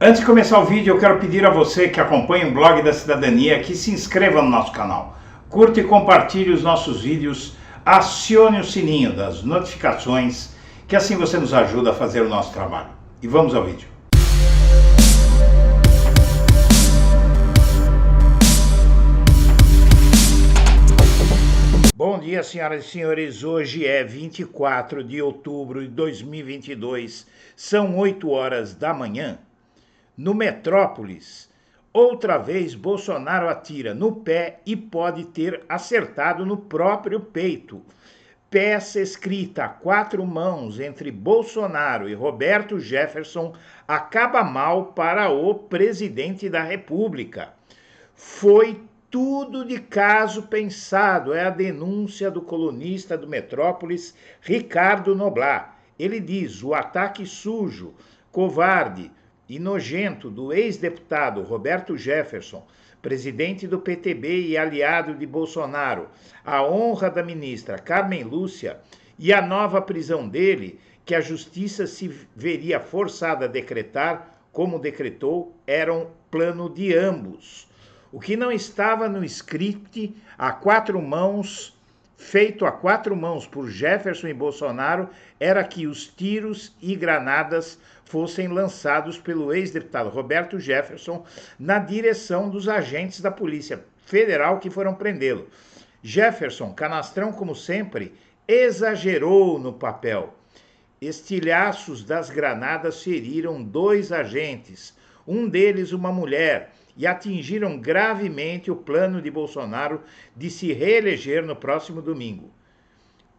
Antes de começar o vídeo, eu quero pedir a você que acompanha o Blog da Cidadania que se inscreva no nosso canal, curta e compartilhe os nossos vídeos, acione o sininho das notificações, que assim você nos ajuda a fazer o nosso trabalho. E vamos ao vídeo. Bom dia, senhoras e senhores. Hoje é 24 de outubro de 2022, são 8 horas da manhã. No Metrópolis, outra vez Bolsonaro atira no pé e pode ter acertado no próprio peito. Peça escrita a 4 mãos entre Bolsonaro e Roberto Jefferson acaba mal para o presidente da República. Foi tudo de caso pensado, é a denúncia do colunista do Metrópolis, Ricardo Noblat. Ele diz: o ataque sujo, covarde e nojento do ex-deputado Roberto Jefferson, presidente do PTB e aliado de Bolsonaro, a honra da ministra Carmen Lúcia e a nova prisão dele, que a justiça se veria forçada a decretar, como decretou, era um plano de ambos. O que não estava no script a 4 mãos, feito a 4 mãos por Jefferson e Bolsonaro, era que os tiros e granadas fossem lançados pelo ex-deputado Roberto Jefferson na direção dos agentes da Polícia Federal que foram prendê-lo. Jefferson, canastrão como sempre, exagerou no papel. Estilhaços das granadas feriram 2 agentes, um deles uma mulher, e atingiram gravemente o plano de Bolsonaro de se reeleger no próximo domingo.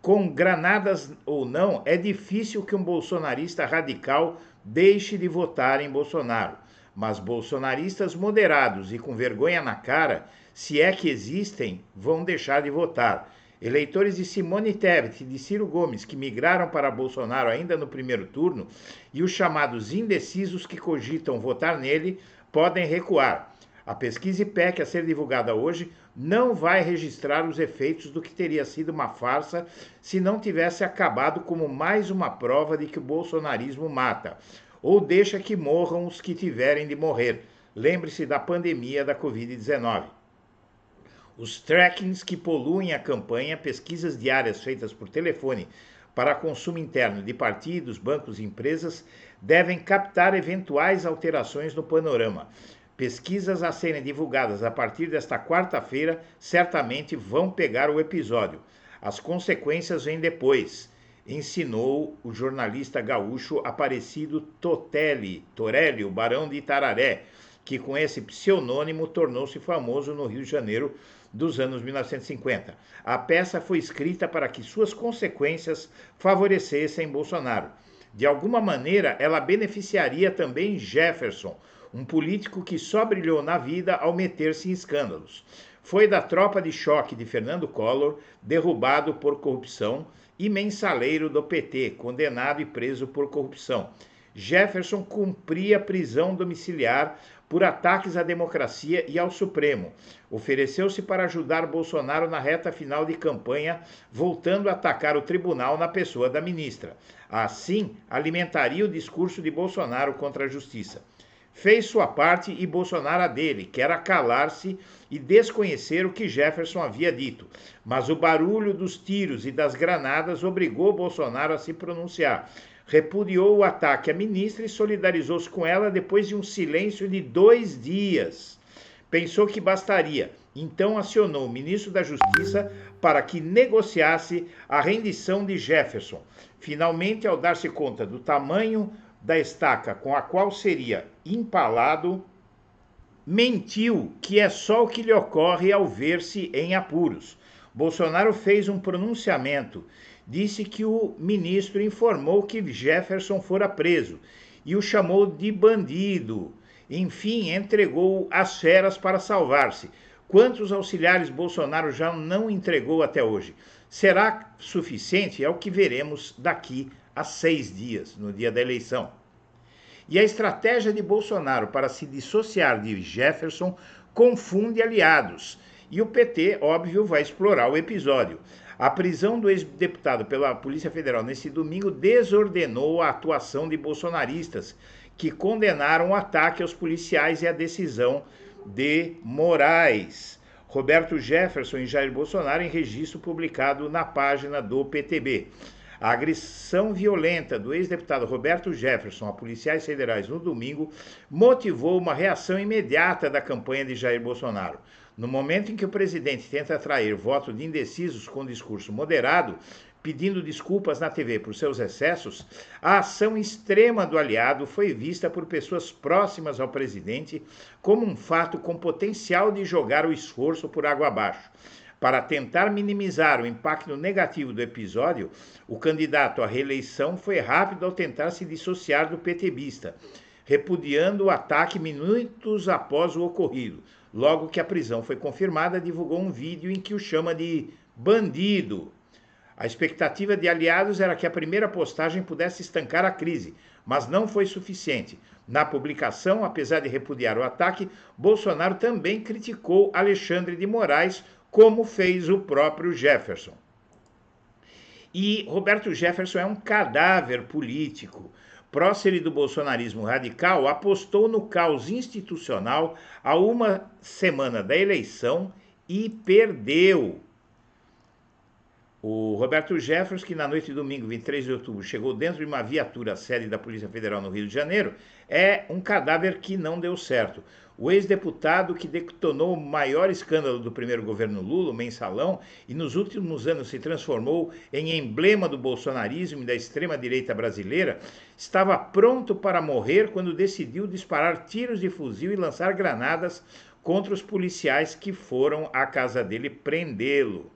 Com granadas ou não, é difícil que um bolsonarista radical deixe de votar em Bolsonaro, mas bolsonaristas moderados e com vergonha na cara, se é que existem, vão deixar de votar. Eleitores de Simone Tebet e de Ciro Gomes que migraram para Bolsonaro ainda no primeiro turno e os chamados indecisos que cogitam votar nele podem recuar. A pesquisa IPEC a ser divulgada hoje não vai registrar os efeitos do que teria sido uma farsa se não tivesse acabado como mais uma prova de que o bolsonarismo mata, ou deixa que morram os que tiverem de morrer. Lembre-se da pandemia da Covid-19. Os trackings que poluem a campanha, pesquisas diárias feitas por telefone para consumo interno de partidos, bancos e empresas, devem captar eventuais alterações no panorama. Pesquisas a serem divulgadas a partir desta quarta-feira certamente vão pegar o episódio. As consequências vêm depois, ensinou o jornalista gaúcho Aparecido Torelli, o Barão de Itararé, que com esse pseudônimo tornou-se famoso no Rio de Janeiro dos anos 1950. A peça foi escrita para que suas consequências favorecessem Bolsonaro. De alguma maneira, ela beneficiaria também Jefferson, um político que só brilhou na vida ao meter-se em escândalos. Foi da tropa de choque de Fernando Collor, derrubado por corrupção, e mensaleiro do PT, condenado e preso por corrupção. Jefferson cumpria prisão domiciliar por ataques à democracia e ao Supremo. Ofereceu-se para ajudar Bolsonaro na reta final de campanha, voltando a atacar o tribunal na pessoa da ministra. Assim, alimentaria o discurso de Bolsonaro contra a justiça. Fez sua parte e Bolsonaro a dele, que era calar-se e desconhecer o que Jefferson havia dito. Mas o barulho dos tiros e das granadas obrigou Bolsonaro a se pronunciar. Repudiou o ataque à ministra e solidarizou-se com ela depois de um silêncio de 2 dias. Pensou que bastaria, então acionou o ministro da Justiça para que negociasse a rendição de Jefferson. Finalmente, ao dar-se conta do tamanho da estaca com a qual seria empalado, mentiu que é só o que lhe ocorre ao ver-se em apuros. Bolsonaro fez um pronunciamento. Disse que o ministro informou que Jefferson fora preso e o chamou de bandido. Enfim, entregou as feras para salvar-se. Quantos auxiliares Bolsonaro já não entregou até hoje? Será suficiente? É o que veremos daqui a 6 dias, no dia da eleição. E a estratégia de Bolsonaro para se dissociar de Jefferson confunde aliados. E o PT, óbvio, vai explorar o episódio. A prisão do ex-deputado pela Polícia Federal nesse domingo desordenou a atuação de bolsonaristas, que condenaram o ataque aos policiais e a decisão de Moraes. Roberto Jefferson e Jair Bolsonaro em registro publicado na página do PTB. A agressão violenta do ex-deputado Roberto Jefferson a policiais federais no domingo motivou uma reação imediata da campanha de Jair Bolsonaro. No momento em que o presidente tenta atrair voto de indecisos com discurso moderado, pedindo desculpas na TV por seus excessos, a ação extrema do aliado foi vista por pessoas próximas ao presidente como um fato com potencial de jogar o esforço por água abaixo. Para tentar minimizar o impacto negativo do episódio, o candidato à reeleição foi rápido ao tentar se dissociar do PTBista, repudiando o ataque minutos após o ocorrido. Logo que a prisão foi confirmada, divulgou um vídeo em que o chama de bandido. A expectativa de aliados era que a primeira postagem pudesse estancar a crise, mas não foi suficiente. Na publicação, apesar de repudiar o ataque, Bolsonaro também criticou Alexandre de Moraes, como fez o próprio Jefferson. E Roberto Jefferson é um cadáver político. Prócere do bolsonarismo radical, apostou no caos institucional há uma semana da eleição e perdeu. O Roberto Jefferson, que na noite de domingo, 23 de outubro, chegou dentro de uma viatura sede da Polícia Federal no Rio de Janeiro, é um cadáver que não deu certo. O ex-deputado que detonou o maior escândalo do primeiro governo Lula, o mensalão, e nos últimos anos se transformou em emblema do bolsonarismo e da extrema-direita brasileira, estava pronto para morrer quando decidiu disparar tiros de fuzil e lançar granadas contra os policiais que foram à casa dele prendê-lo.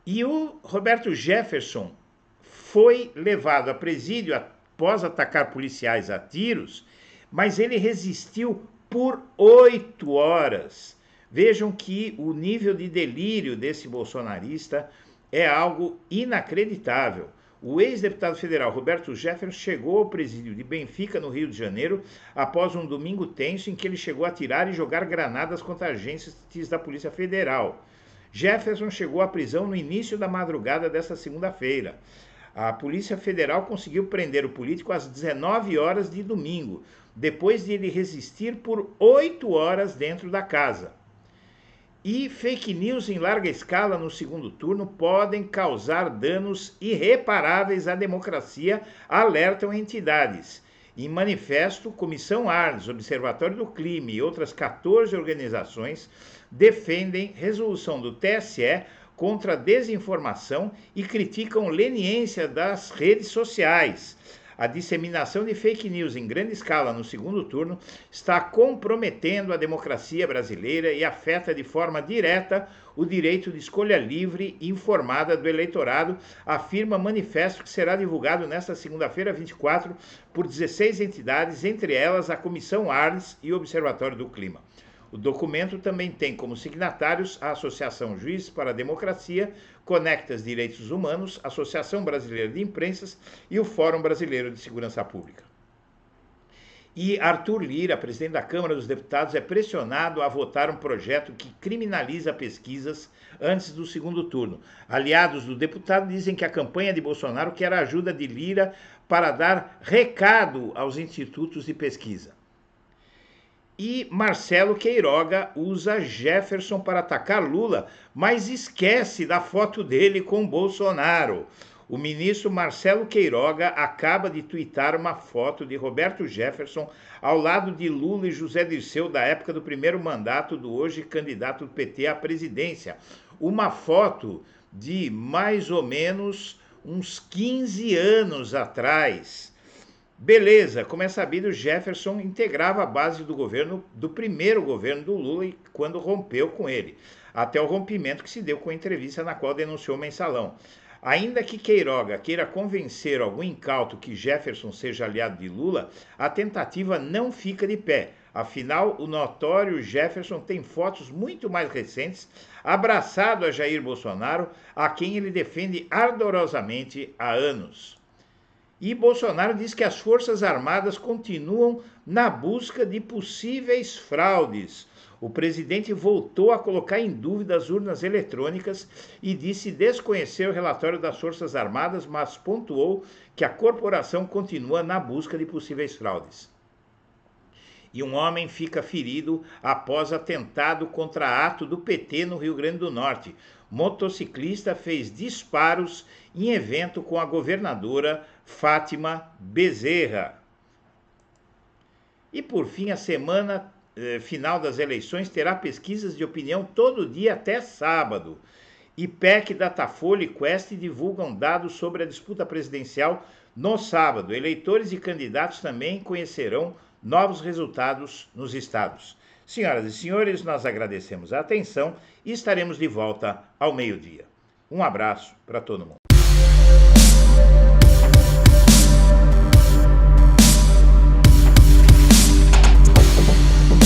E o Roberto Jefferson foi levado a presídio após atacar policiais a tiros, mas ele resistiu por 8 horas. Vejam que o nível de delírio desse bolsonarista é algo inacreditável. O ex-deputado federal Roberto Jefferson chegou ao presídio de Benfica, no Rio de Janeiro, após um domingo tenso em que ele chegou a atirar e jogar granadas contra agentes da Polícia Federal. Jefferson chegou à prisão no início da madrugada desta segunda-feira. A Polícia Federal conseguiu prender o político às 19 horas de domingo, depois de ele resistir por 8 horas dentro da casa. E fake news em larga escala no segundo turno podem causar danos irreparáveis à democracia, alertam entidades. Em manifesto, Comissão Arnes, Observatório do Clima e outras 14 organizações defendem resolução do TSE contra a desinformação e criticam leniência das redes sociais. A disseminação de fake news em grande escala no segundo turno está comprometendo a democracia brasileira e afeta de forma direta o direito de escolha livre e informada do eleitorado, afirma manifesto que será divulgado nesta segunda-feira, 24, por 16 entidades, entre elas a Comissão Arnes e o Observatório do Clima. O documento também tem como signatários a Associação Juízes para a Democracia, Conectas Direitos Humanos, Associação Brasileira de Imprensas e o Fórum Brasileiro de Segurança Pública. E Arthur Lira, presidente da Câmara dos Deputados, é pressionado a votar um projeto que criminaliza pesquisas antes do segundo turno. Aliados do deputado dizem que a campanha de Bolsonaro quer a ajuda de Lira para dar recado aos institutos de pesquisa. E Marcelo Queiroga usa Jefferson para atacar Lula, mas esquece da foto dele com Bolsonaro. O ministro Marcelo Queiroga acaba de tuitar uma foto de Roberto Jefferson ao lado de Lula e José Dirceu da época do primeiro mandato do hoje candidato do PT à presidência. Uma foto de mais ou menos uns 15 anos atrás. Beleza, como é sabido, Jefferson integrava a base do governo, do primeiro governo do Lula, quando rompeu com ele, até o rompimento que se deu com a entrevista na qual denunciou o mensalão. Ainda que Queiroga queira convencer algum incauto que Jefferson seja aliado de Lula, a tentativa não fica de pé. Afinal, o notório Jefferson tem fotos muito mais recentes, abraçado a Jair Bolsonaro, a quem ele defende ardorosamente há anos. E Bolsonaro diz que as Forças Armadas continuam na busca de possíveis fraudes. O presidente voltou a colocar em dúvida as urnas eletrônicas e disse desconhecer o relatório das Forças Armadas, mas pontuou que a corporação continua na busca de possíveis fraudes. E um homem fica ferido após atentado contra ato do PT no Rio Grande do Norte. Motociclista fez disparos em evento com a governadora Fátima Bezerra. E por fim, a semana final das eleições terá pesquisas de opinião todo dia até sábado. IPEC, Datafolha e Quest divulgam dados sobre a disputa presidencial no sábado. Eleitores e candidatos também conhecerão novos resultados nos estados. Senhoras e senhores, nós agradecemos a atenção e estaremos de volta ao meio-dia. Um abraço para todo mundo.